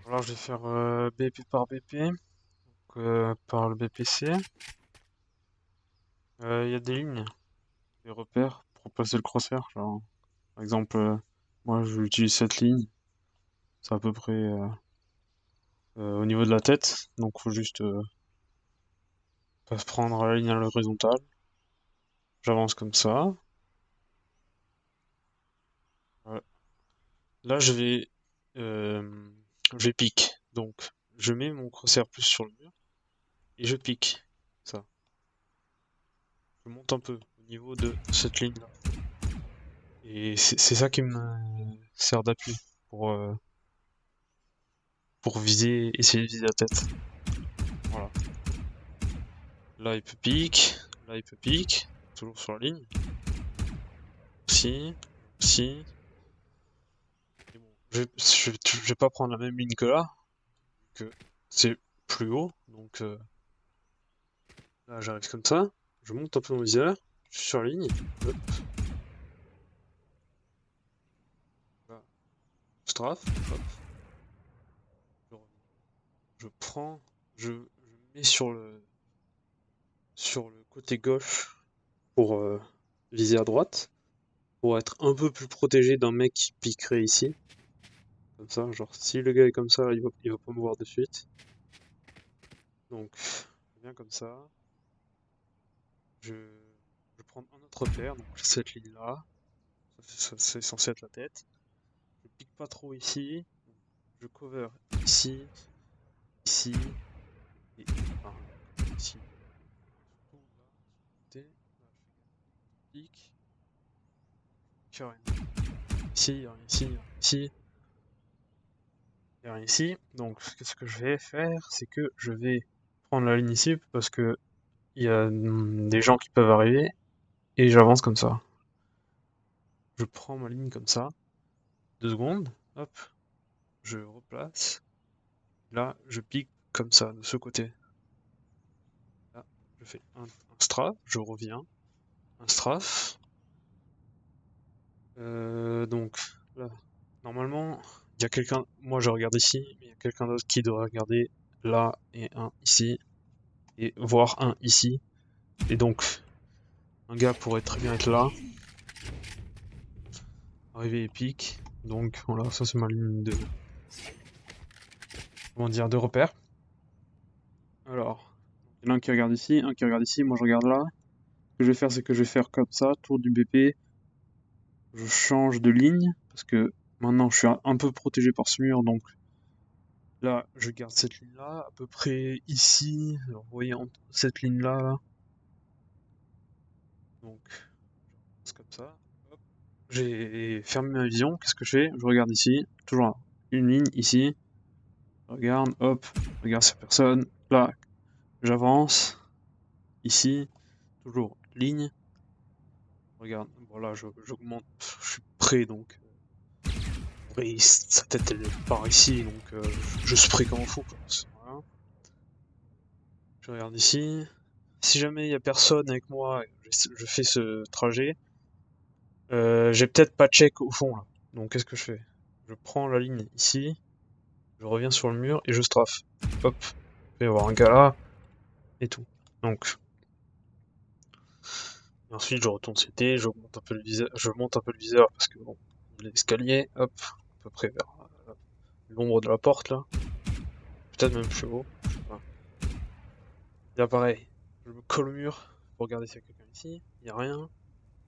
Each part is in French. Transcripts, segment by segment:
Alors je vais faire BP par BP, donc, par le BPC. Il y a des lignes, des repères pour placer le crosshair. Genre, par exemple, moi j'utilise cette ligne, c'est à peu près au niveau de la tête, donc faut juste pas se prendre la ligne à l'horizontale. J'avance comme ça. Voilà. Là je vais pique, donc je mets mon crosshair plus sur le mur et je pique. Ça, je monte un peu au niveau de cette ligne-là. Et c'est ça qui me sert d'appui pour, euh, pour viser, essayer de viser la tête. Voilà. Là, il peut pique. Là, il peut pique. Toujours sur la ligne. Si. Si. Et bon, je vais pas prendre la même ligne que là. Que c'est plus haut. Donc là, j'arrive comme ça. Je monte un peu mon viseur. Je suis sur la ligne. Hop. Là, strafe. Hop. Je reviens. Je prends. Je mets sur le côté gauche pour viser à droite. Pour être un peu plus protégé d'un mec qui piquerait ici. Comme ça, genre si le gars est comme ça, il va pas me voir de suite. Donc, je viens comme ça. Je prends un autre repère, donc cette ligne-là. C'est censé être la tête. Je pique pas trop ici. Je cover ici, ici, et enfin, ici. Surtout là, côté. Là, je pique. Il y a rien. Ici, il y a rien ici, il y a rien ici. Il y a rien ici. Donc, ce que je vais faire, c'est que je vais prendre la ligne ici parce que il y a des gens qui peuvent arriver et j'avance comme ça. Je prends ma ligne comme ça, 2 secondes, hop, je replace. Là, je pique comme ça, de ce côté. Là, je fais un strafe, je reviens, un strafe. Donc là, normalement, il y a quelqu'un, moi je regarde ici, mais il y a quelqu'un d'autre qui doit regarder là et un ici, et voir un ici. Et donc, un gars pourrait très bien être là, arriver et pique. Donc voilà, ça c'est ma ligne de, comment dire, de repère. Alors, il y en a un qui regarde ici, un qui regarde ici, moi je regarde là. Ce que je vais faire, c'est que je vais faire comme ça, tour du BP. Je change de ligne, parce que maintenant je suis un peu protégé par ce mur, donc là je garde cette ligne-là, à peu près ici. Alors, vous voyez, cette ligne-là, là. Donc, c'est comme ça. Hop. J'ai fermé ma vision, qu'est-ce que je fais? Je regarde ici, toujours une ligne ici. Je regarde, hop, je regarde cette personne. Là, j'avance. Ici, toujours ligne. Regarde, voilà, j'augmente, je suis prêt donc. Et sa tête elle est par ici, donc je spray comme un fou quoi. Voilà. Je regarde ici. Si jamais il y a personne avec moi, je fais ce trajet. J'ai peut-être pas check au fond là. Donc qu'est-ce que je fais? Je prends la ligne ici, je reviens sur le mur et je strafe. Hop, il va y avoir un gars là et tout. Donc et ensuite je retourne CT, j'augmente un peu le viseur, je monte un peu le viseur parce que bon, l'escalier, hop, à peu près vers l'ombre de la porte là. Peut-être même plus haut, je sais pas. Et là pareil, je me colle au mur pour regarder s'il y a quelqu'un ici, il n'y a rien.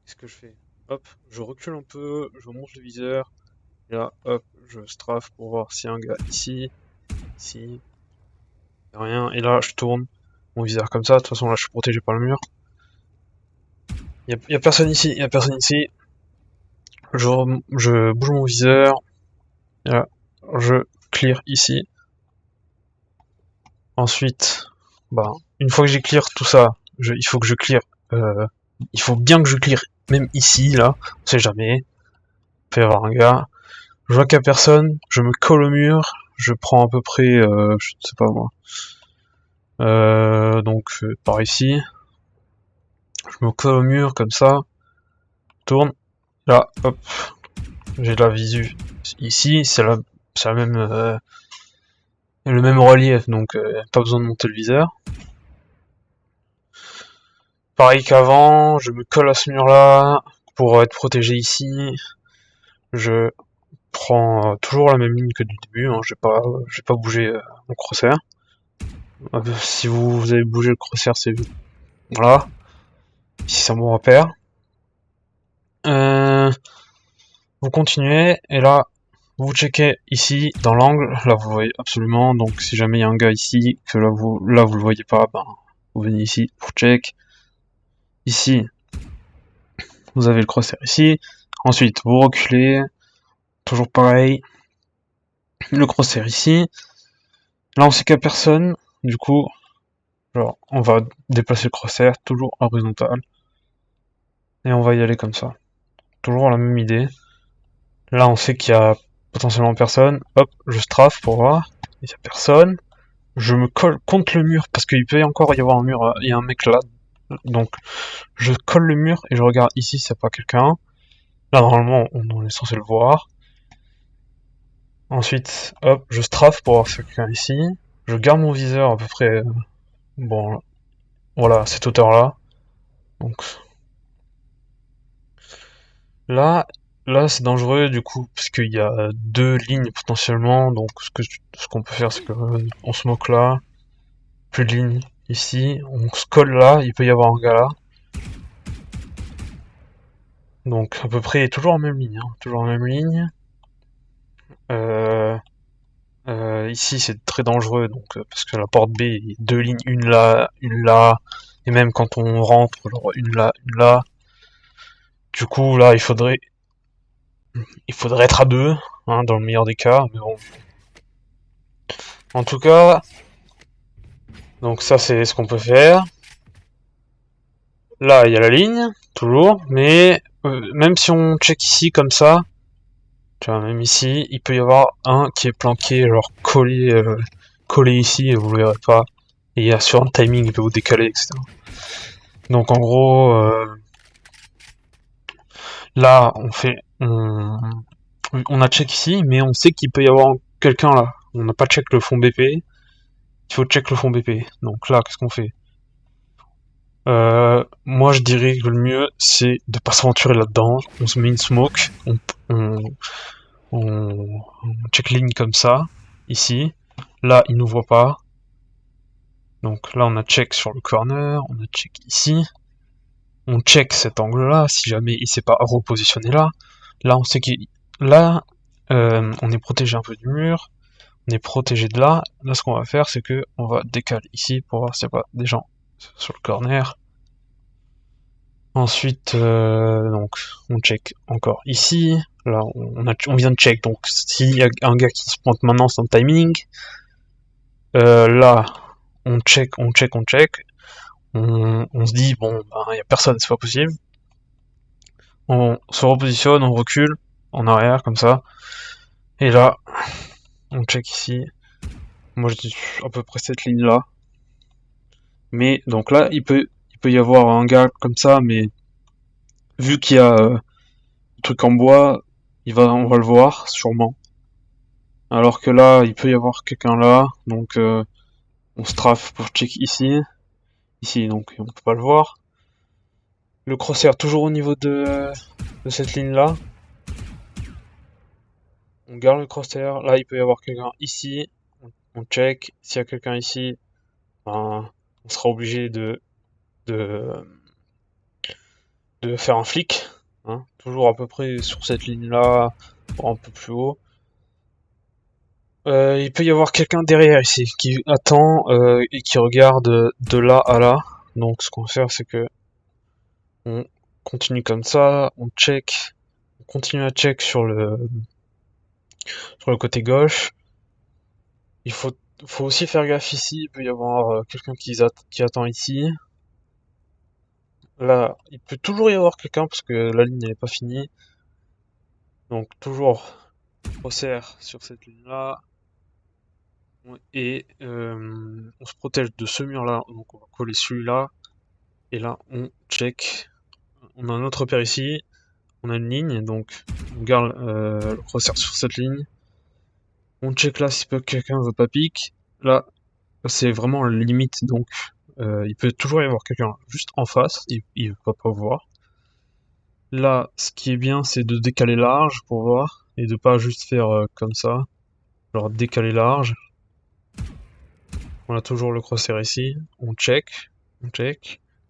Qu'est-ce que je fais? Hop, je recule un peu, je monte le viseur, et là, hop, je strafe pour voir s'il y a un gars ici, ici, il n'y a rien, et là je tourne mon viseur comme ça, de toute façon là je suis protégé par le mur. Il y a personne ici, il y a personne ici. Je bouge mon viseur, et là, je clear ici. Ensuite, bah, une fois que j'ai clear tout ça, il faut que je clear, il faut bien que je clear, même ici, là, on sait jamais, il peut y avoir un gars. Je vois qu'il y a personne, je me colle au mur, je prends à peu près, je sais pas moi, donc par ici, je me colle au mur comme ça, tourne, là, hop, j'ai la visu ici, c'est la même, Et le même relief, donc pas besoin de monter le viseur. Pareil qu'avant, je me colle à ce mur-là pour être protégé ici. Je prends toujours la même ligne que du début, hein. Je vais pas bouger mon crosshair. Si vous avez bougé le crosshair, c'est voilà. Ici c'est un bon repère. Vous continuez et là vous checkez ici dans l'angle. Là vous voyez absolument. Donc si jamais il y a un gars ici que là vous le voyez pas, ben vous venez ici pour check. Ici vous avez le crosshair ici. Ensuite vous reculez. Toujours pareil. Le crosshair ici. Là on sait qu'il n'y a personne. Du coup, genre, on va déplacer le crosshair toujours horizontal. Et on va y aller comme ça. Toujours la même idée. Là on sait qu'il y a potentiellement personne. Hop, je strafe pour voir. Il n'y a personne. Je me colle contre le mur parce qu'il peut encore y avoir un mur. Il y a un mec là. Donc je colle le mur et je regarde ici s'il n'y a pas quelqu'un. Là normalement on est censé le voir. Ensuite, hop, je strafe pour voir s'il y a quelqu'un ici. Je garde mon viseur à peu près. Bon, voilà, cette hauteur-là. Donc là, c'est dangereux du coup parce qu'il y a deux lignes potentiellement. Donc ce qu'on peut faire, c'est que on se moque là, plus de lignes ici, on se colle là. Il peut y avoir un gars là. Donc à peu près toujours en même ligne, hein, toujours en même ligne. Ici c'est très dangereux donc parce que la porte B, il y a deux lignes, une là, et même quand on rentre, genre une là, une là. Du coup là il faudrait être à deux, hein, dans le meilleur des cas, mais bon. En tout cas, donc ça c'est ce qu'on peut faire. Là il y a la ligne, toujours, mais même si on check ici comme ça, tu vois, même ici, il peut y avoir un qui est planqué, genre collé ici, et vous le verrez pas. Et il y a sur un timing, il peut vous décaler, etc. Donc en gros, là, on a check ici, mais on sait qu'il peut y avoir quelqu'un là. On n'a pas check le fond BP, il faut check le fond BP. Donc là, qu'est-ce qu'on fait? Moi, je dirais que le mieux, c'est de pas s'aventurer là-dedans. On se met une smoke, on, on check ligne comme ça, ici. Là, il nous voit pas. Donc là, on a check sur le corner, on a check ici. On check cet angle-là, si jamais il s'est pas repositionné là. Là, on sait qu'il... Là, on est protégé un peu du mur. On est protégé de là. Là, ce qu'on va faire, c'est que on va décaler ici pour voir s'il n'y a pas des gens sur le corner. Ensuite, donc, on check encore ici. Là, on vient de check. Donc, s'il y a un gars qui se pointe maintenant, c'est un timing. Là, on check. On se dit, bon, ben, y a personne, c'est pas possible. On se repositionne, on recule, en arrière, comme ça. Et là, on check ici. Moi, je dis à peu près cette ligne-là. Mais, donc là, il peut y avoir un gars comme ça, mais vu qu'il y a le truc en bois, on va le voir, sûrement. Alors que là, il peut y avoir quelqu'un là, donc on strafe pour check ici. Ici, donc on peut pas le voir. Le crosshair toujours au niveau de cette ligne-là. On garde le crosshair. Là, il peut y avoir quelqu'un ici. On check. S'il y a quelqu'un ici, ben, on sera obligé de, de faire un flic. Hein, toujours à peu près sur cette ligne-là, un peu plus haut. Il peut y avoir quelqu'un derrière ici qui attend et qui regarde de là à là. Donc ce qu'on va faire, c'est que on continue comme ça, on check, on continue à check sur le côté gauche. Il faut aussi faire gaffe ici, il peut y avoir quelqu'un qui attend ici. Là, il peut toujours y avoir quelqu'un parce que la ligne n'est pas finie. Donc toujours resserre sur cette ligne-là. Et on se protège de ce mur-là, donc on va coller celui-là. Et là, on check. On a un autre repère ici. On a une ligne, donc on garde le resserre sur cette ligne. On check là si quelqu'un veut pas pique. Là, c'est vraiment la limite, donc il peut toujours y avoir quelqu'un juste en face, il va pas voir. Là, ce qui est bien, c'est de décaler large pour voir, et de pas juste faire comme ça, genre décaler large. On a toujours le crosshair ici, on check,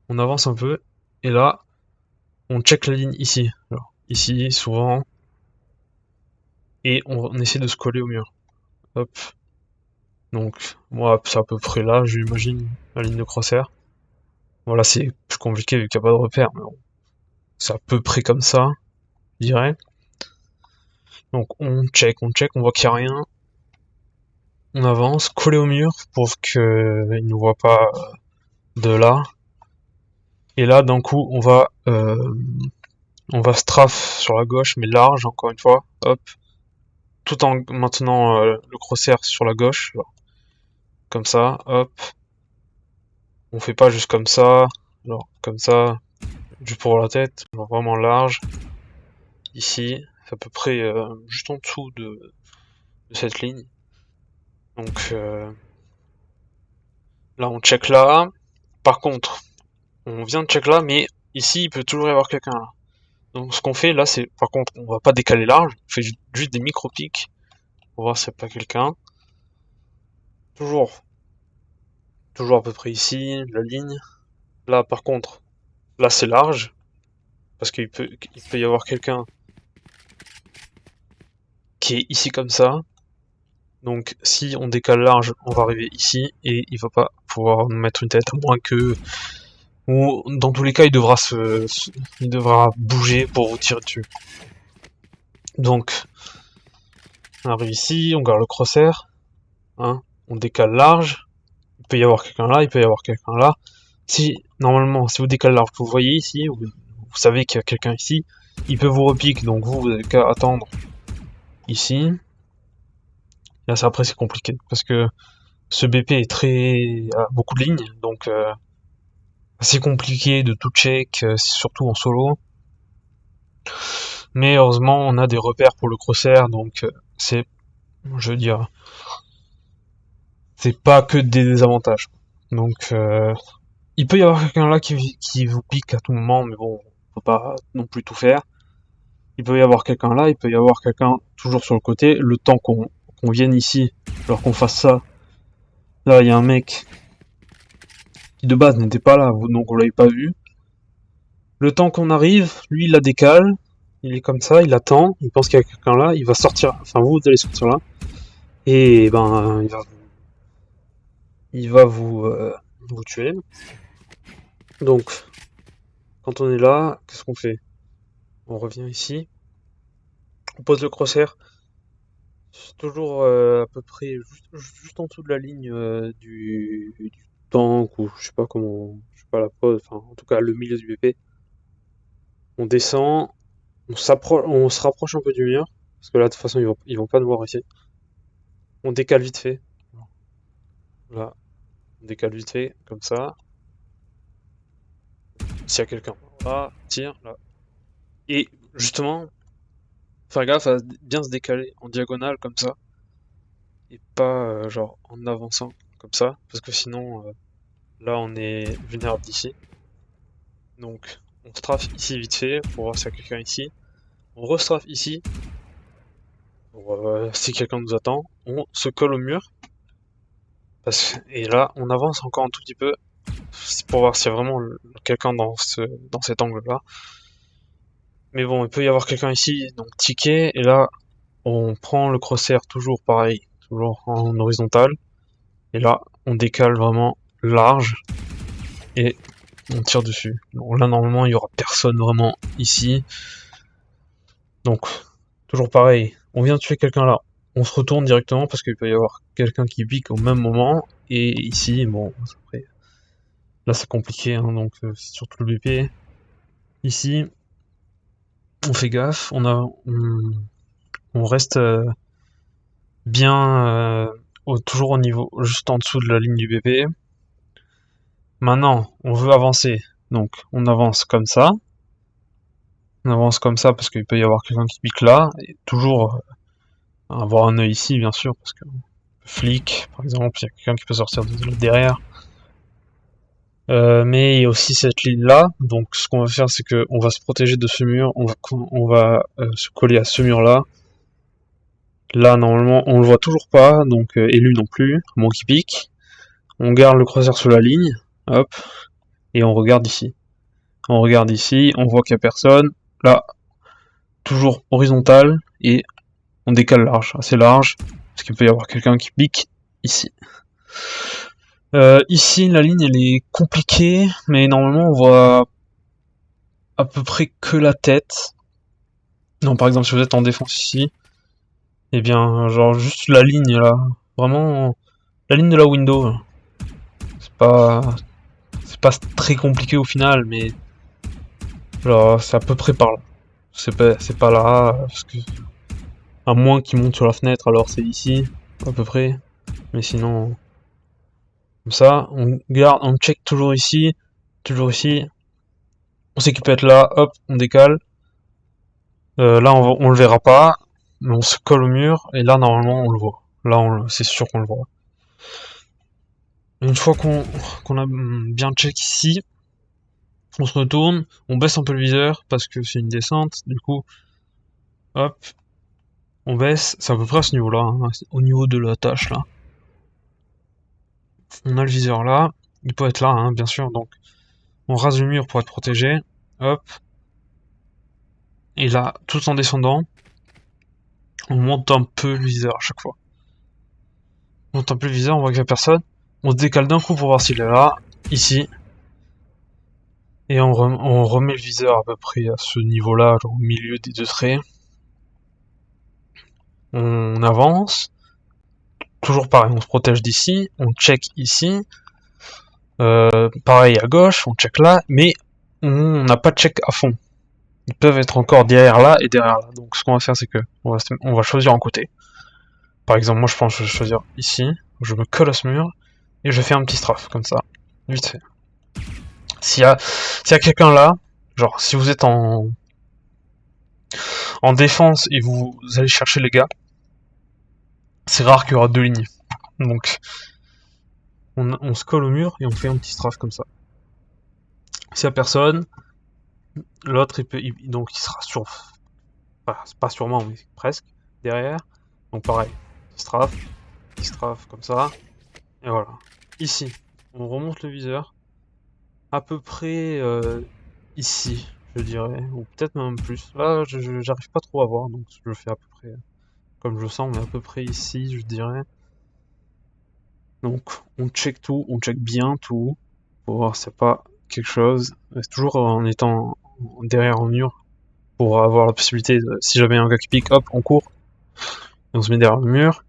on avance un peu, et là, on check la ligne ici, alors, ici, souvent, et on essaie de se coller au mur. Hop. Donc, moi, c'est à peu près là, j'imagine, la ligne de crosshair. Voilà, c'est plus compliqué vu qu'il n'y a pas de repère, mais bon, c'est à peu près comme ça, je dirais. Donc, on check, on voit qu'il n'y a rien. On avance, collé au mur pour qu'il ne voit pas de là. Et là, d'un coup, on va strafe sur la gauche, mais large, encore une fois. Hop. Tout en maintenant le crosshair sur la gauche. Genre, comme ça, hop. On fait pas juste comme ça. Genre, comme ça. Juste pour la tête. Genre, vraiment large. Ici. C'est à peu près juste en dessous de cette ligne. Donc, là, on check là. Par contre, on vient de check là, mais ici, il peut toujours y avoir quelqu'un là. Donc ce qu'on fait là, c'est par contre, on va pas décaler large, on fait juste des micro-pics pour voir s'il n'y a pas quelqu'un. Toujours, toujours à peu près ici, la ligne. Là par contre, là c'est large, parce il peut y avoir quelqu'un qui est ici comme ça. Donc si on décale large, on va arriver ici et il va pas pouvoir nous mettre une tête, à moins que... Ou dans tous les cas, il devra bouger pour vous tirer dessus. Donc, on arrive ici, on garde le crosshair, hein, on décale large, il peut y avoir quelqu'un là, il peut y avoir quelqu'un là. Normalement, si vous décalez large, vous voyez ici, vous savez qu'il y a quelqu'un ici, il peut vous repique, donc vous avez qu'à attendre ici. Là, après, c'est compliqué, parce que ce BP a beaucoup de lignes, donc assez compliqué de tout check, surtout en solo. Mais heureusement, on a des repères pour le crosshair, donc je veux dire, c'est pas que des désavantages. Donc, il peut y avoir quelqu'un là qui vous pique à tout moment, mais bon, on peut pas non plus tout faire. Il peut y avoir quelqu'un là, il peut y avoir quelqu'un toujours sur le côté. Le temps qu'on vienne ici, alors qu'on fasse ça, là il y a un mec qui de base n'était pas là, donc on l'avait pas vu. Le temps qu'on arrive, lui il la décale, il est comme ça, il attend, il pense qu'il y a quelqu'un là, il va sortir, enfin vous allez sortir là, et ben il va vous tuer. Donc quand on est là, qu'est-ce qu'on fait? On revient ici, on pose le crosshair. C'est toujours à peu près juste en dessous de la ligne du tank, ou je sais pas comment, je sais pas la pose, enfin en tout cas le milieu du BP. On descend, on se rapproche un peu du mur, parce que là de toute façon ils vont pas nous voir ici. On décale vite fait, là, on décale vite fait, comme ça. S'il y a quelqu'un, là, tire, là. Et justement, faire gaffe à bien se décaler en diagonale comme ça, et pas genre en avançant comme ça, parce que sinon là on est vulnérable d'ici. Donc, on strafe ici vite fait pour voir s'il y a quelqu'un ici. On restrafe ici pour si quelqu'un nous attend. On se colle au mur. Et là, on avance encore un tout petit peu pour voir s'il y a vraiment quelqu'un dans cet angle-là. Mais bon, il peut y avoir quelqu'un ici, donc ticket. Et là, on prend le crosshair toujours pareil, toujours en horizontal. Et là, on décale vraiment large et on tire dessus. Donc là, normalement, il y aura personne vraiment ici. Donc, toujours pareil, on vient de tuer quelqu'un là, on se retourne directement parce qu'il peut y avoir quelqu'un qui pique au même moment, et ici, bon, après, là c'est compliqué, hein, donc c'est surtout le BP. Ici, on fait gaffe, on reste bien toujours au niveau, juste en dessous de la ligne du BP. Maintenant, on veut avancer, donc on avance comme ça. On avance comme ça parce qu'il peut y avoir quelqu'un qui pique là, et toujours avoir un œil ici, bien sûr, parce que flic, par exemple, il y a quelqu'un qui peut sortir de derrière. Mais il y a aussi cette ligne là, donc ce qu'on va faire c'est que on va se protéger de ce mur, on va se coller à ce mur là. Là normalement on le voit toujours pas, donc et lui non plus, à moins qu'il pique. On garde le croiseur sur la ligne, hop, et on regarde ici. On regarde ici, on voit qu'il n'y a personne. Là, toujours horizontal, et on décale large, assez large, parce qu'il peut y avoir quelqu'un qui pique ici. Ici, la ligne elle est compliquée, mais normalement on voit à peu près que la tête. Non, par exemple, si vous êtes en défense ici, eh bien, genre juste la ligne là, vraiment la ligne de la window. C'est pas, c'est pas très compliqué au final, mais genre c'est à peu près par là. C'est pas là, parce que à moins qu'il monte sur la fenêtre, alors c'est ici à peu près. Mais sinon, comme ça, on garde, on check toujours ici, toujours ici. On sait qu'il peut être là, hop, on décale. Là, on le verra pas, mais on se colle au mur, et là, normalement, on le voit. Là, c'est sûr qu'on le voit. Une fois qu'on a bien check ici, on se retourne, on baisse un peu le viseur, parce que c'est une descente, du coup, hop, on baisse, c'est à peu près à ce niveau-là, hein, au niveau de la tâche, là. On a le viseur là, il peut être là, hein, bien sûr, donc on rase le mur pour être protégé, hop, et là, tout en descendant, on monte un peu le viseur à chaque fois. On monte un peu le viseur, on voit qu'il n'y a personne, on se décale d'un coup pour voir s'il est là, ici, et on remet le viseur à peu près à ce niveau-là, au milieu des deux traits. On avance, toujours pareil, on se protège d'ici, on check ici, pareil à gauche, on check là, mais on n'a pas de check à fond. Ils peuvent être encore derrière là et derrière là. Donc ce qu'on va faire c'est que on va choisir un côté. Par exemple, moi je pense que je vais choisir ici, je me colle à ce mur, et je fais un petit strafe, comme ça, vite fait. S'il y a quelqu'un là, genre si vous êtes en défense et vous allez chercher les gars, c'est rare qu'il y aura deux lignes. Donc on se colle au mur et on fait un petit strafe comme ça. S'il y a personne, l'autre donc il sera sur, pas sûrement mais presque derrière. Donc pareil, petit strafe comme ça. Et voilà. Ici, on remonte le viseur. À peu près ici, je dirais. Ou peut-être même plus. Là, j'arrive pas trop à voir, donc je le fais à peu près comme je le sens, mais à peu près ici, je dirais. Donc, on check tout, on check bien tout, pour voir si c'est pas quelque chose. C'est toujours en étant derrière un mur, pour avoir la possibilité, si jamais un gars qui pique, hop, on court, et on se met derrière le mur.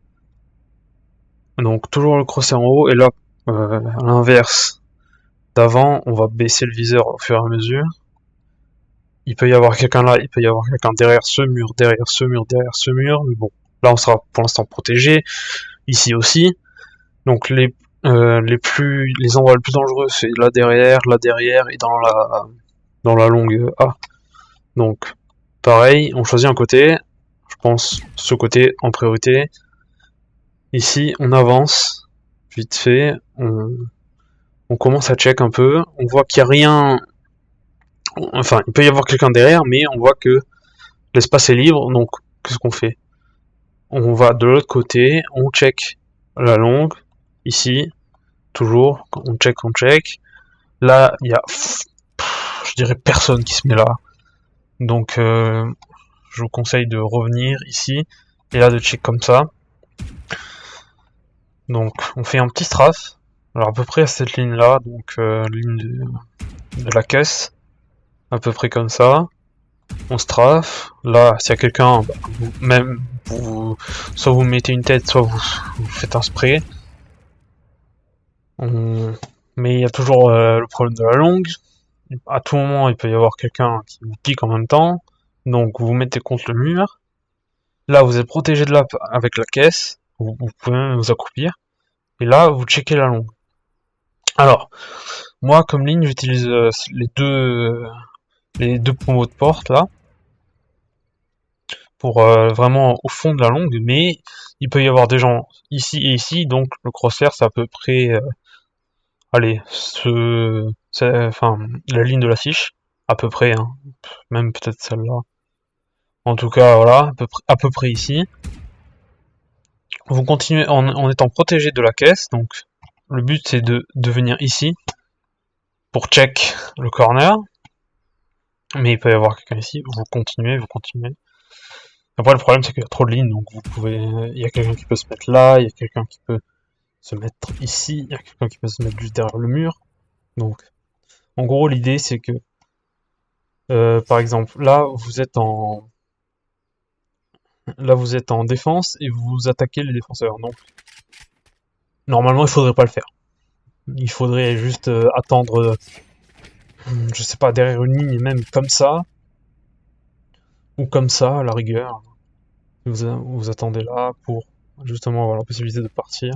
Donc, toujours le crosser en haut, et là, à l'inverse d'avant, on va baisser le viseur au fur et à mesure. Il peut y avoir quelqu'un là, il peut y avoir quelqu'un derrière ce mur, derrière ce mur, derrière ce mur, mais bon, là on sera pour l'instant protégé, ici aussi. Donc les endroits les plus dangereux c'est là derrière et dans la longue A. Donc pareil, on choisit un côté, je pense ce côté en priorité. Ici on avance, vite fait, on commence à check un peu, on voit qu'il n'y a rien. Enfin, il peut y avoir quelqu'un derrière, mais on voit que l'espace est libre, donc qu'est-ce qu'on fait? On va de l'autre côté, on check la longue, ici, toujours, on check. Là, il y a, je dirais, personne qui se met là. Donc, je vous conseille de revenir ici, et là de check comme ça. Donc, on fait un petit strafe, alors à peu près à cette ligne-là, donc ligne de la caisse, à peu près comme ça. On strafe. Là, s'il y a quelqu'un, soit vous mettez une tête, soit vous faites un spray. Mais il y a toujours le problème de la longue. À tout moment, il peut y avoir quelqu'un qui vous pique en même temps. Donc, vous vous mettez contre le mur. Là, vous êtes protégé de là avec la caisse. Vous pouvez même vous accroupir. Et là, vous checkez la longue. Alors, moi, comme ligne, j'utilise les deux promos de porte, là. pour vraiment au fond de la longue, mais il peut y avoir des gens ici et ici, donc le crosshair c'est à peu près, allez, enfin la ligne de la fiche, à peu près, hein, même peut-être celle-là. En tout cas, voilà, à peu près ici. Vous continuez en étant protégé de la caisse, donc le but c'est de venir ici pour check le corner, mais il peut y avoir quelqu'un ici, vous continuez, vous continuez. Après le problème c'est qu'il y a trop de lignes, donc vous pouvez, il y a quelqu'un qui peut se mettre là, il y a quelqu'un qui peut se mettre ici, il y a quelqu'un qui peut se mettre juste derrière le mur. Donc en gros l'idée c'est que par exemple là vous êtes en défense et vous attaquez les défenseurs. Donc normalement il faudrait pas le faire. Il faudrait juste attendre, je sais pas, derrière une ligne, même comme ça, ou comme ça, à la rigueur. Vous attendez là pour justement avoir la possibilité de partir.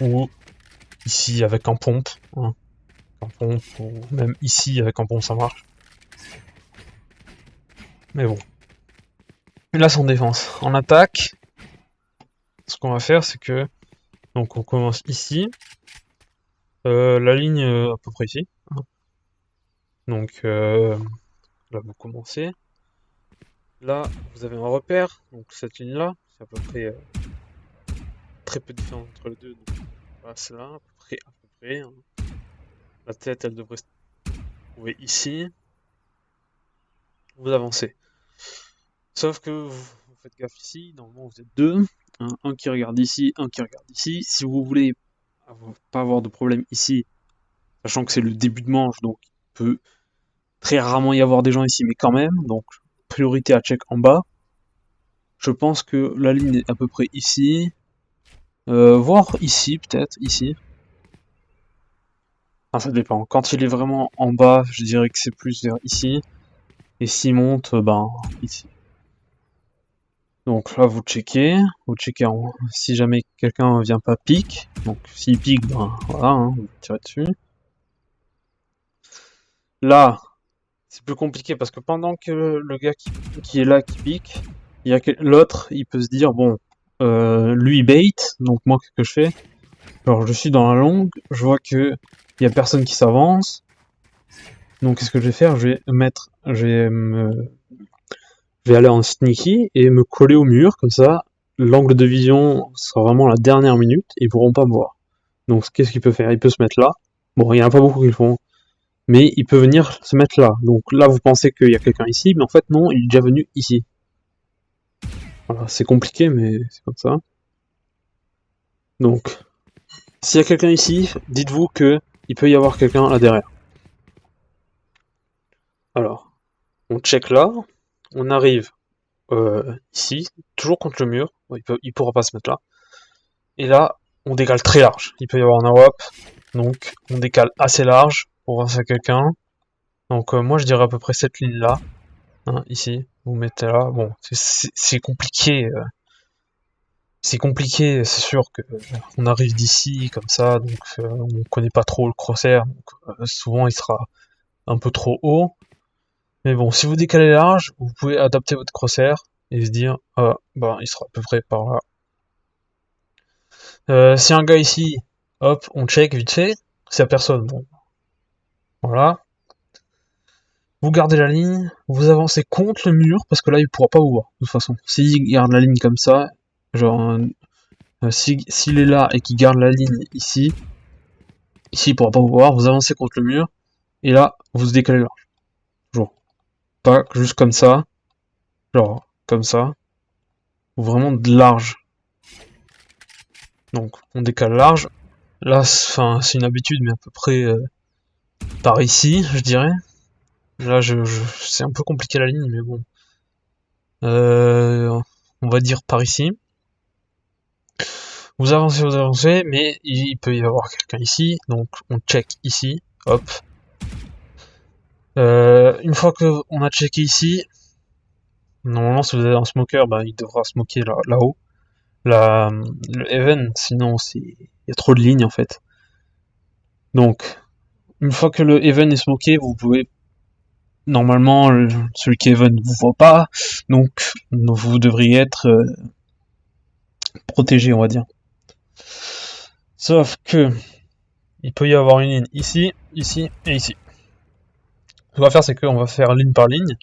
Ou ici avec un pompe, hein, un pompe, ou même ici avec un pompe ça marche. Mais bon. Là c'est en défense. En attaque, ce qu'on va faire c'est que donc on commence ici. La ligne à peu près ici. Hein. Donc là vous commencez. Là vous avez un repère, donc cette ligne là, c'est à peu près très peu de différence entre les deux. Donc voilà, c'est là, à peu près. Hein. La tête elle devrait se trouver ici. Vous avancez. Sauf que vous faites gaffe ici, normalement vous êtes deux, hein, un qui regarde ici, un qui regarde ici. Si vous voulez pas avoir de problème ici, sachant que c'est le début de manche, donc il peut très rarement y avoir des gens ici, mais quand même, donc priorité à check en bas. Je pense que la ligne est à peu près ici, voire ici peut-être, ici. Enfin, ça dépend. Quand il est vraiment en bas, je dirais que c'est plus vers ici, et s'il monte, ben ici. Donc là vous checkez si jamais quelqu'un vient pas pique, donc s'il pique, ben voilà, hein, vous tirez dessus. Là, c'est plus compliqué parce que pendant que le gars qui est là qui pique, il y a l'autre, il peut se dire bon, lui il bait, donc moi qu'est-ce que je fais? Alors je suis dans la longue, je vois que il y a personne qui s'avance, donc qu'est-ce que je vais faire? Je vais aller en sneaky et me coller au mur, comme ça, l'angle de vision sera vraiment la dernière minute et ils pourront pas me voir. Donc qu'est-ce qu'il peut faire? Il peut se mettre là. Bon, il y en a pas beaucoup qui le font, mais il peut venir se mettre là. Donc là, vous pensez qu'il y a quelqu'un ici, mais en fait non, il est déjà venu ici. Voilà, c'est compliqué, mais c'est comme ça. Donc, s'il y a quelqu'un ici, dites-vous que il peut y avoir quelqu'un là derrière. Alors, on check là, on arrive ici, toujours contre le mur. Bon, il pourra pas se mettre là. Et là, on décale très large. Il peut y avoir un AWP, donc on décale assez large pour voir s'il y a quelqu'un. Donc moi je dirais à peu près cette ligne là, hein, ici, vous mettez là. Bon, c'est compliqué, c'est sûr que on arrive d'ici comme ça, donc on connaît pas trop le crosshair, donc souvent il sera un peu trop haut. Mais bon, si vous décalez large, vous pouvez adapter votre crosshair et se dire, ah, bah il sera à peu près par là. Si un gars ici, hop, on check vite fait, s'il y a personne, bon, voilà. Vous gardez la ligne, vous avancez contre le mur, parce que là il pourra pas vous voir, de toute façon. S'il garde la ligne comme ça, genre, s'il est là et qu'il garde la ligne ici, il pourra pas vous voir, vous avancez contre le mur, et là, vous se décalez là. Genre, pas juste comme ça, genre, comme ça, ou vraiment de large. Donc, on décale large. Là, c'est une habitude, mais à peu près par ici, je dirais. Là, c'est un peu compliqué la ligne, mais bon. On va dire par ici. Vous avancez, mais il peut y avoir quelqu'un ici, donc on check ici, hop. Une fois qu'on a checké ici, normalement si vous avez un smoker, bah, il devra smoker là-haut. Le Heaven, sinon il y a trop de lignes en fait. Donc, une fois que le Heaven est smoké, vous pouvez normalement, celui qui est even ne vous voit pas, donc vous devriez être protégé, on va dire. Sauf que il peut y avoir une ligne ici, ici et ici. Ce qu'on va faire, c'est qu'on va faire ligne par ligne.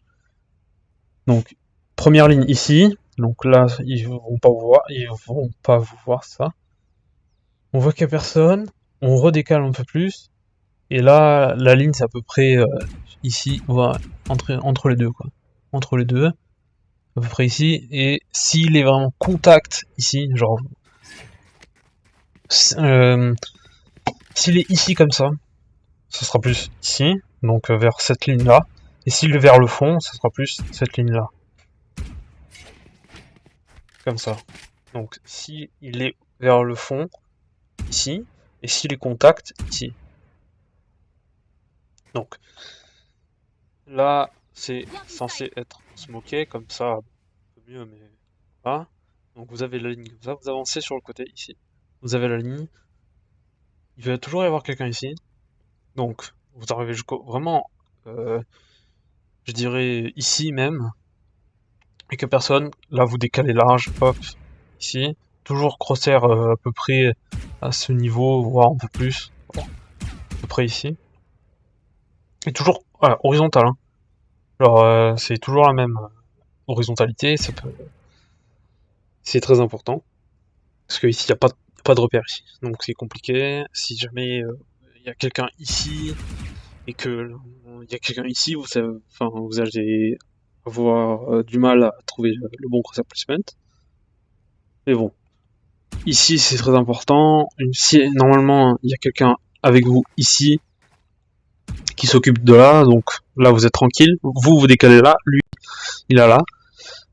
Donc, première ligne ici. Donc là, ils vont pas vous voir ça. On voit qu'il n'y a personne. On redécale un peu plus. Et là, la ligne, c'est à peu près ici, voilà, entre les deux, quoi. Entre les deux, à peu près ici. Et s'il est vraiment contact ici, genre, euh, s'il est ici comme ça sera plus ici, donc vers cette ligne-là. Et s'il est vers le fond, ça sera plus cette ligne-là. Comme ça. Donc, si il est vers le fond, ici, et s'il est contact, ici. Donc, là, c'est censé être smoké, comme ça, un peu mieux, mais pas. Donc, vous avez la ligne comme ça, vous avancez sur le côté, ici. Vous avez la ligne. Il va toujours y avoir quelqu'un ici. Donc, vous arrivez jusqu'au... Vraiment, je dirais ici même. Et que personne, là, vous décalez large, hop, ici. Toujours crosshair à peu près à ce niveau, voire un peu plus. Bon, à peu près ici. Et toujours voilà, horizontal. Hein. Alors, c'est toujours la même horizontalité, c'est très important. Parce qu'ici, il n'y a pas de repère ici. Donc c'est compliqué. Si jamais il y a quelqu'un ici, et que il y a quelqu'un ici, vous savez, enfin, vous allez avoir du mal à trouver le bon crosshair placement. Mais bon. Ici, c'est très important. Si normalement, il y a quelqu'un avec vous ici, qui s'occupe de là, donc là, vous êtes tranquille. Vous décalez là, lui, il est là.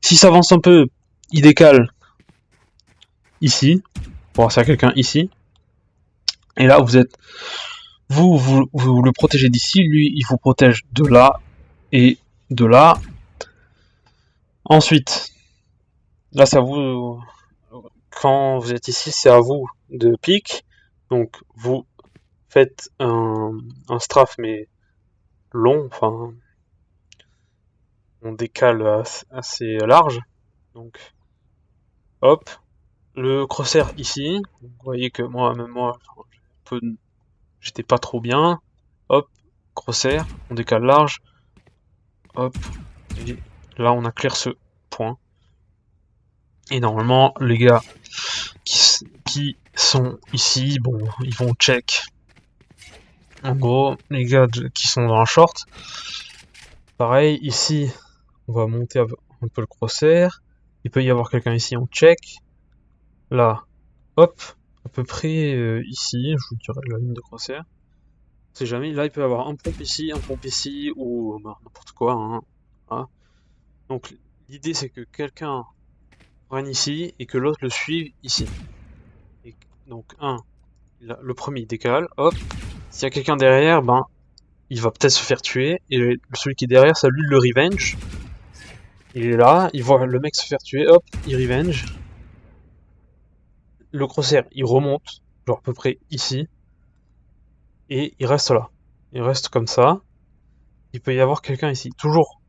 S'il s'avance un peu, il décale ici, pour voir s'il y a quelqu'un ici. Et là, vous le protégez d'ici, lui, il vous protège de là et de là. Ensuite, là, c'est à vous, quand vous êtes ici, c'est à vous de pique. Donc, vous faites un strafe, mais long, enfin, on décale assez large. Donc, hop, le crosshair ici. Vous voyez que même moi, j'étais pas trop bien. Hop, crosshair, on décale large. Hop, et là on a clear ce point. Et normalement, les gars qui sont ici, bon, ils vont check. En gros, les gars qui sont dans la short, pareil, ici, on va monter un peu le crosshair. Il peut y avoir quelqu'un ici, on check. Là, hop, à peu près ici, je vous dirais la ligne de crosshair. On sait jamais, là il peut y avoir un pompe ici, ou bah, n'importe quoi. Hein. Voilà. Donc l'idée c'est que quelqu'un prenne ici et que l'autre le suive ici. Et donc le premier il décale, hop. S'il y a quelqu'un derrière, ben il va peut-être se faire tuer. Et celui qui est derrière, ça lui le revenge. Il est là, il voit le mec se faire tuer, hop, il revenge. Le crosshair il remonte, genre à peu près ici. Et il reste là. Il reste comme ça. Il peut y avoir quelqu'un ici. Toujours.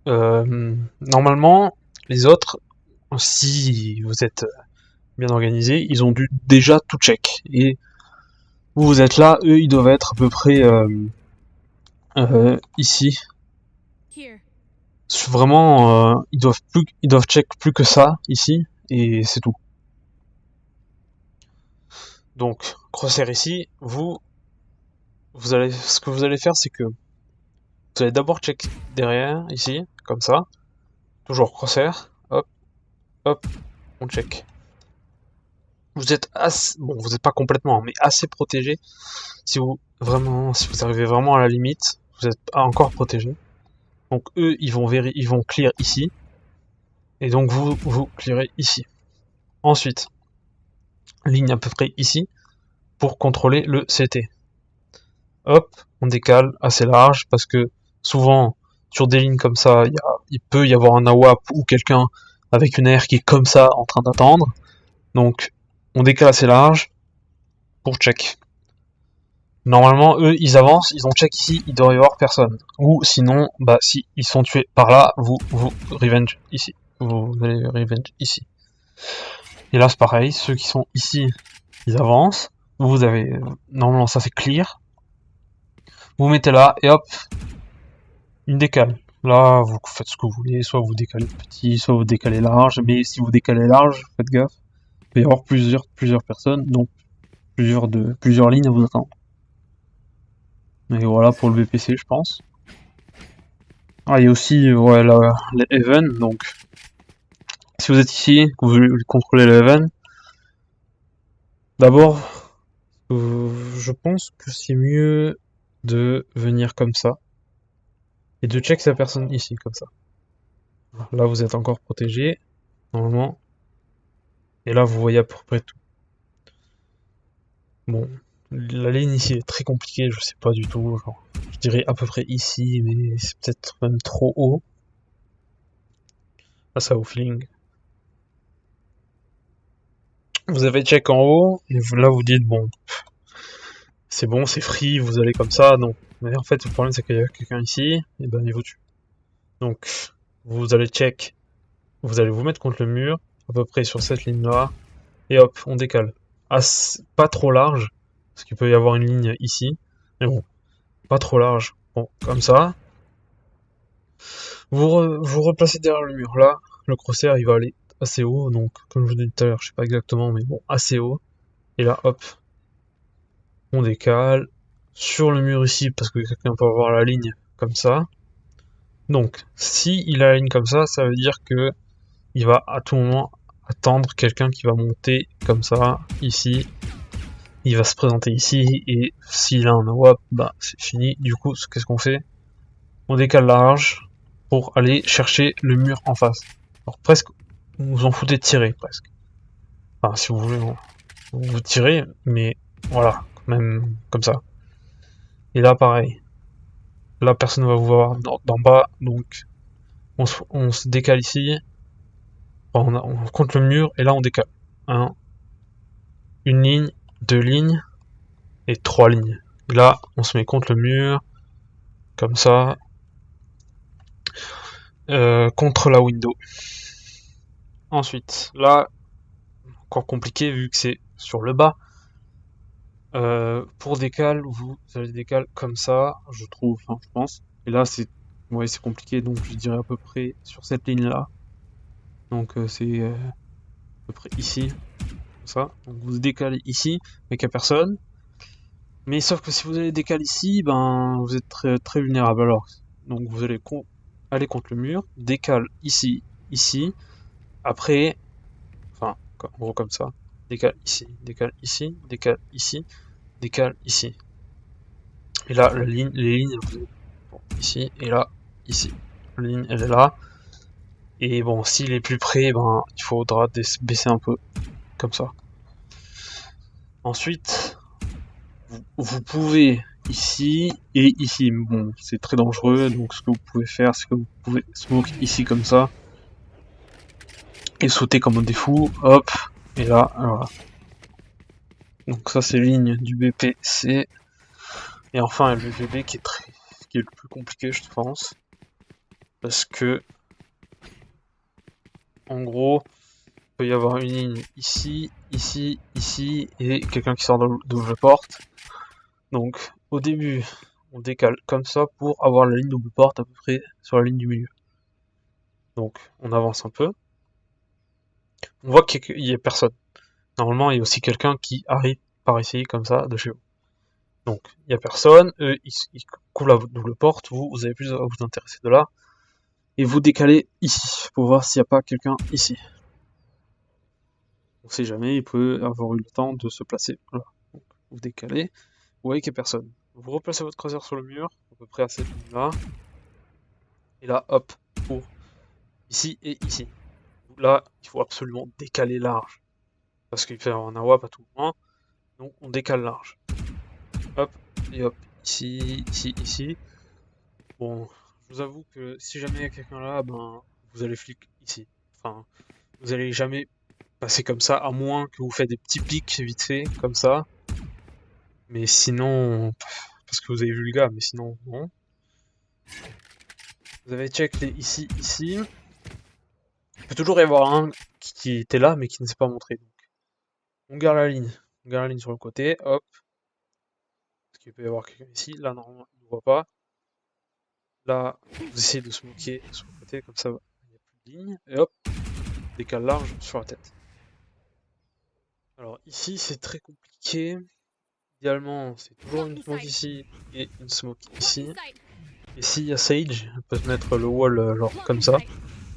Normalement, les autres, si vous êtes bien organisés, ils ont dû déjà tout check. Et vous êtes là, eux, ils doivent être à peu près ici. Vraiment, ils doivent check plus que ça ici, et c'est tout. Donc, crosshair ici, ce que vous allez faire, c'est que vous allez d'abord check derrière, ici, comme ça. Toujours crosshair, hop, hop, on check. Vous êtes bon, vous n'êtes pas complètement, mais assez protégé. Si vous arrivez vraiment à la limite, vous êtes encore protégé. Donc eux, ils vont clear ici, et donc vous clearez ici. Ensuite, ligne à peu près ici, pour contrôler le CT. Hop, on décale assez large, parce que souvent, sur des lignes comme ça, il peut y avoir un AWAP ou quelqu'un avec une air qui est comme ça, en train d'attendre. Donc, on décale assez large, pour check. Normalement, eux, ils avancent, ils ont check ici, il doit y avoir personne. Ou sinon, bah si ils sont tués par là, vous revenge ici. Vous allez revenge ici. Et là, c'est pareil, ceux qui sont ici, ils avancent. Vous avez... Normalement, ça c'est clear. Vous mettez là, et hop, une décale. Là, vous faites ce que vous voulez, soit vous décalez petit, soit vous décalez large. Mais si vous décalez large, faites gaffe. Il peut y avoir plusieurs personnes, donc plusieurs lignes à vous attendre. Et voilà pour le VPC, je pense. Ah, il y a aussi ouais, les Even, donc si vous êtes ici, que vous voulez contrôler les Even, d'abord, je pense que c'est mieux de venir comme ça et de check sa personne ici, comme ça. Là, vous êtes encore protégé, normalement, et là, vous voyez à peu près tout. Bon, la ligne ici est très compliquée, je sais pas du tout, genre, je dirais à peu près ici, mais c'est peut-être même trop haut. Là, ça au feeling. Vous avez check en haut, et là, vous dites, bon, c'est bon, c'est free, vous allez comme ça, donc. Mais en fait, le problème, c'est qu'il y a quelqu'un ici, et ben, il vous tue. Donc, vous allez check, vous allez vous mettre contre le mur, à peu près sur cette ligne-là, et hop, on décale. Pas trop large, parce qu'il peut y avoir une ligne ici, mais bon, pas trop large. Bon, comme ça. Vous replacez derrière le mur. Là, le crosshair, il va aller assez haut, donc, comme je vous disais tout à l'heure, je sais pas exactement, mais bon, assez haut. Et là, hop, on décale sur le mur ici, parce que quelqu'un peut avoir la ligne comme ça. Donc, si il a la ligne comme ça veut dire que il va à tout moment attendre quelqu'un qui va monter comme ça, ici. Il va se présenter ici, et s'il a un AWP, bah c'est fini. Du coup, qu'est-ce qu'on fait? On décale large pour aller chercher le mur en face. Alors presque, vous vous en foutez de tirer, presque. Enfin, si vous voulez, vous tirez, mais voilà, même comme ça. Et là, pareil. Là, personne va vous voir d'en bas, donc on se décale ici. On compte le mur, et là, on décale. Une ligne, deux lignes, et trois lignes. Et là, on se met contre le mur, comme ça, contre la window. Ensuite, là, encore compliqué vu que c'est sur le bas. Pour décal, vous allez décal comme ça, je trouve, hein, je pense. Et là, c'est compliqué, donc je dirais à peu près sur cette ligne-là. Donc c'est à peu près ici, comme ça. Donc vous décalez ici, mais qu'il n'y a personne. Mais sauf que si vous allez décaler ici, ben vous êtes très, très vulnérable. Alors, donc vous allez aller contre le mur, décale ici, ici. Après, enfin, en gros comme ça. Décale ici, décale ici, décale ici, décale ici. Et là, les lignes, bon, ici, et là, ici. La ligne, elle est là. Et bon, s'il est plus près, ben, il faudra baisser un peu, comme ça. Ensuite, vous pouvez ici et ici. Bon, c'est très dangereux, donc ce que vous pouvez faire, c'est que vous pouvez smoke ici comme ça. Et sauter comme des fous, hop, et là, voilà. Donc ça, c'est ligne du BPC. Et enfin, le VB qui est le plus compliqué, je pense. Parce que, en gros, il peut y avoir une ligne ici, ici, ici, et quelqu'un qui sort de double porte. Donc, au début, on décale comme ça pour avoir la ligne double porte à peu près sur la ligne du milieu. Donc, on avance un peu. On voit qu'il y a personne. Normalement, il y a aussi quelqu'un qui arrive par ici, comme ça, de chez vous. Donc, il y a personne, eux, ils couvrent la double porte, vous avez plus à vous intéresser de là. Et vous décalez ici, pour voir s'il n'y a pas quelqu'un ici. On sait jamais, il peut avoir eu le temps de se placer. Voilà. Donc, vous décalez, vous voyez qu'il n'y a personne. Vous replacez votre croiseur sur le mur, à peu près à cette ligne-là. Et là, hop, pour ici et ici. Là, il faut absolument décaler large. Parce qu'il peut y avoir un AWP à tout moment. Donc, on décale large. Hop, et hop, ici, ici, ici. Bon, je vous avoue que si jamais il y a quelqu'un là, ben, vous allez flic ici. Enfin, vous allez jamais passer comme ça, à moins que vous faites des petits pics vite fait, comme ça. Mais sinon, parce que vous avez vu le gars, mais sinon, non. Vous avez check les ici, ici. Il peut toujours y avoir un qui était là, mais qui ne s'est pas montré. Donc, on garde la ligne. On garde la ligne sur le côté, hop. Parce qu'il peut y avoir quelqu'un ici. Là, normalement, on ne voit pas. Là, vous essayez de se moquer sur le côté, comme ça, il n'y a plus de ligne. Et hop, décale large sur la tête. Alors ici, c'est très compliqué. Idéalement, c'est toujours une smoke ici et une smoke ici. Et s'il y a Sage, elle peut se mettre le wall genre comme ça.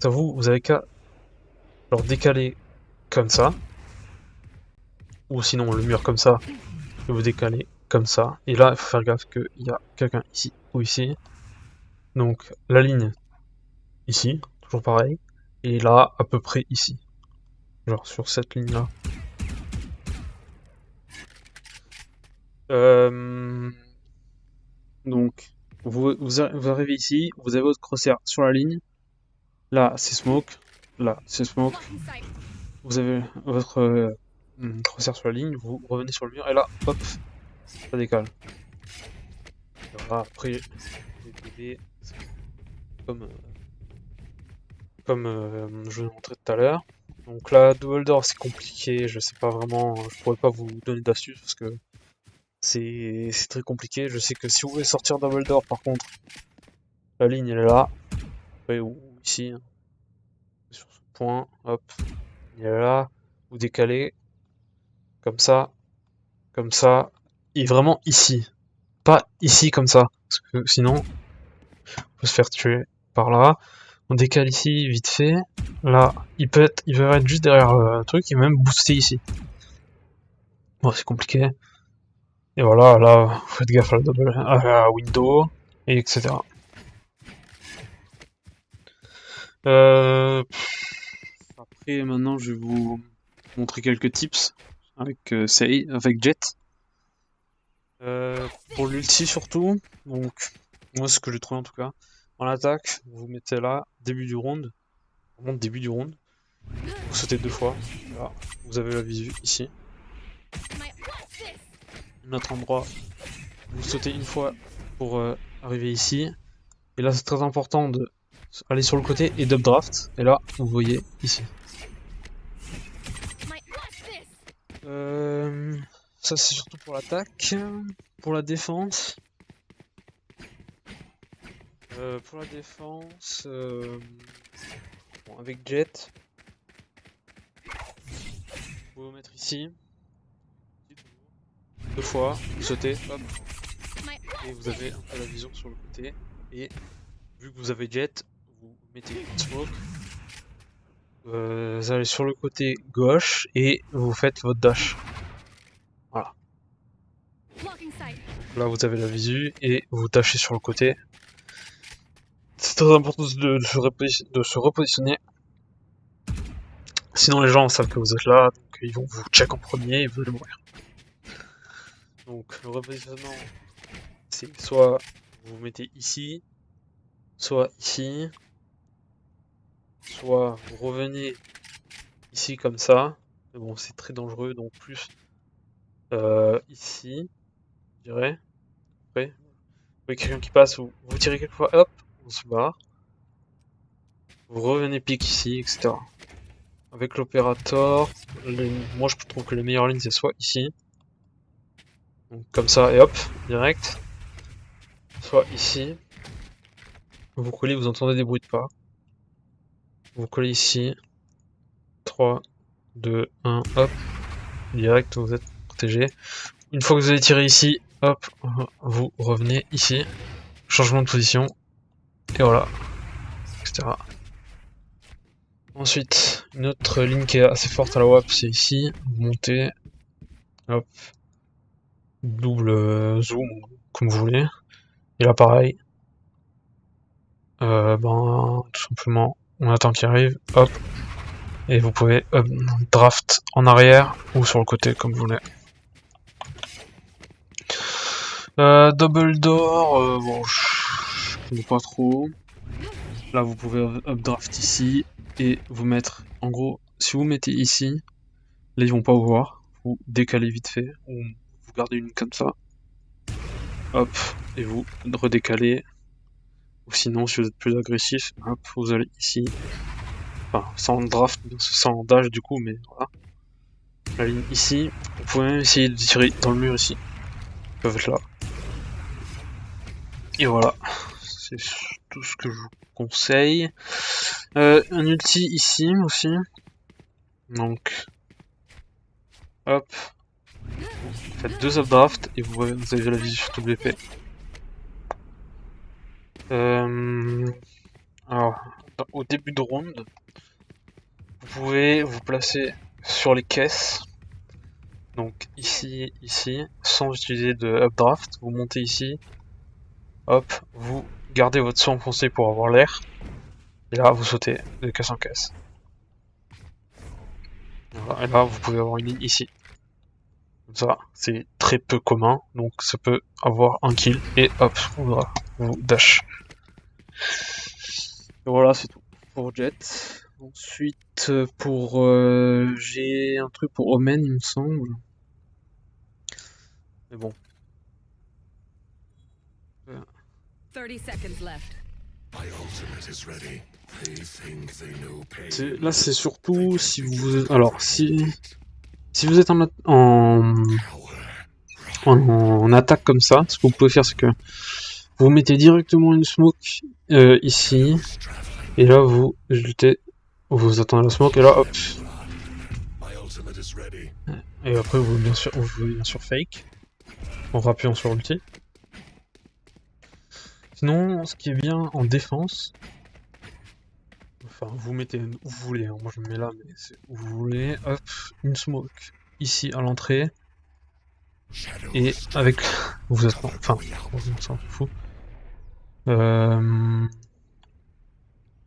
Ça vous avez qu'à genre décaler comme ça. Ou sinon le mur comme ça. Et vous décalez comme ça. Et là, il faut faire gaffe qu'il y a quelqu'un ici ou ici. Donc la ligne ici, toujours pareil. Et là, à peu près ici. Genre sur cette ligne-là. Donc, vous arrivez ici, vous avez votre crosshair sur la ligne. Là, c'est smoke. Là, c'est smoke. Vous avez votre crosshair sur la ligne, vous revenez sur le mur, et là, hop, ça décale. Voilà, après, les DB, comme, je vous ai montré tout à l'heure. Donc là, double door, c'est compliqué, je sais pas vraiment, je pourrais pas vous donner d'astuces parce que c'est très compliqué. Je sais que si vous voulez sortir double door, par contre, la ligne elle est là, ou ici, hein, sur ce point, hop, il est là, vous décalez, comme ça, et vraiment ici. Pas ici comme ça, parce que sinon, on peut se faire tuer par là. On décale ici, vite fait. Là, il peut être juste derrière le truc, il peut même booster ici. Bon, c'est compliqué. Et voilà, là, vous faites gaffe à la window, et etc. Après, maintenant, je vais vous montrer quelques tips avec avec Jet. Pour l'ulti surtout, donc moi ce que j'ai trouvé en tout cas, en attaque, vous mettez là, début du round, vraiment début du round, vous sautez 2 fois, là, vous avez la visu ici. Un autre endroit, vous sautez une fois pour arriver ici, et là c'est très important de aller sur le côté et d'updraft, et là vous voyez ici. Ça c'est surtout pour l'attaque. Pour la défense, bon, avec Jet, vous pouvez vous mettre ici, 2 fois, vous sautez, hop, et vous avez un peu la vision sur le côté. Et vu que vous avez Jet, vous mettez une smoke, vous allez sur le côté gauche et vous faites votre dash. Voilà. Là vous avez la visu et vous dashez sur le côté. C'est très important de se repositionner. Sinon les gens savent que vous êtes là, donc ils vont vous check en premier et vous allez mourir. Donc le repositionnement, c'est soit vous vous mettez ici, soit ici, soit vous revenez ici comme ça. Mais bon, c'est très dangereux, donc plus ici, je dirais. Après, vous voyez quelqu'un qui passe, vous tirez quelques fois, hop, on se barre. Vous revenez pique ici, etc. Avec l'opérateur, moi je trouve que les meilleures lignes c'est soit ici, donc comme ça et hop, direct, soit ici. Vous collez, vous entendez des bruits de pas. Vous collez ici. 3, 2, 1, hop. Direct, vous êtes protégé. Une fois que vous avez tiré ici, hop, vous revenez ici. Changement de position. Et voilà. Etc. Ensuite, une autre ligne qui est assez forte à la WAP, c'est ici. Vous montez. Hop. Double zoom, comme vous voulez. Et là, pareil. Tout simplement, on attend qu'il arrive. Hop. Et vous pouvez draft en arrière ou sur le côté, comme vous voulez. Double door, bon, je connais pas trop. Là, vous pouvez updraft ici et vous mettre, en gros, si vous mettez ici, là ils vont pas vous voir, vous décalez vite fait, ou vous gardez une comme ça, hop, et vous redécalez. Ou sinon, si vous êtes plus agressif, hop, vous allez ici. Enfin, sans draft, sans dash du coup, mais voilà. La ligne ici. Vous pouvez même essayer de tirer dans le mur ici. Ils peuvent être là. Et voilà. C'est tout ce que je vous conseille. Un ulti ici aussi. Donc, hop. Vous faites 2 updraft et vous avez la vision sur WP. Alors, au début de round, vous pouvez vous placer sur les caisses. Donc ici, sans utiliser de updraft, vous montez ici. Hop, vous gardez votre saut enfoncé pour avoir l'air. Et là, vous sautez de caisse en caisse. Voilà, et là, vous pouvez avoir une ligne ici. Comme ça, c'est très peu commun, donc ça peut avoir un kill. Et hop, voilà, vous dash. Et voilà, c'est tout pour Jet. Ensuite, pour... j'ai un truc pour Omen, il me semble. Mais bon. 30 seconds left. Là, c'est surtout si vous... Alors, si vous êtes en attaque comme ça, ce que vous pouvez faire, c'est que vous mettez directement une smoke ici, et là, vous jetez, vous attendez la smoke, et là, hop. Et après, vous pouvez bien sûr fake, en rappuyant sur l'ulti. Sinon, ce qui est bien en défense, enfin, vous mettez où vous voulez, hein, moi je me mets là, mais où vous voulez, hop, une smoke ici à l'entrée, et avec, vous êtes, enfin, on s'en fout.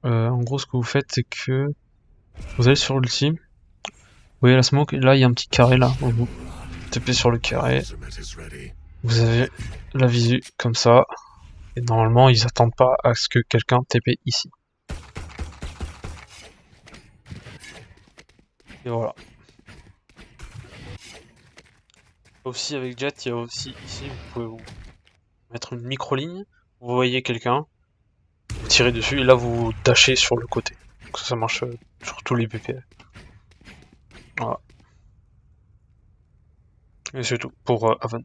En gros, ce que vous faites, c'est que vous allez sur l'ulti, vous voyez la smoke, et là il y a un petit carré là, vous tapez sur le carré, vous avez la visu comme ça, et normalement ils attendent pas à ce que quelqu'un TP ici. Et voilà. Aussi avec Jet, il y a aussi ici, vous pouvez vous mettre une micro-ligne, vous voyez quelqu'un, vous tirez dessus et là vous dashez sur le côté. Donc ça marche sur tous les PP. Voilà. Et c'est tout pour Haven.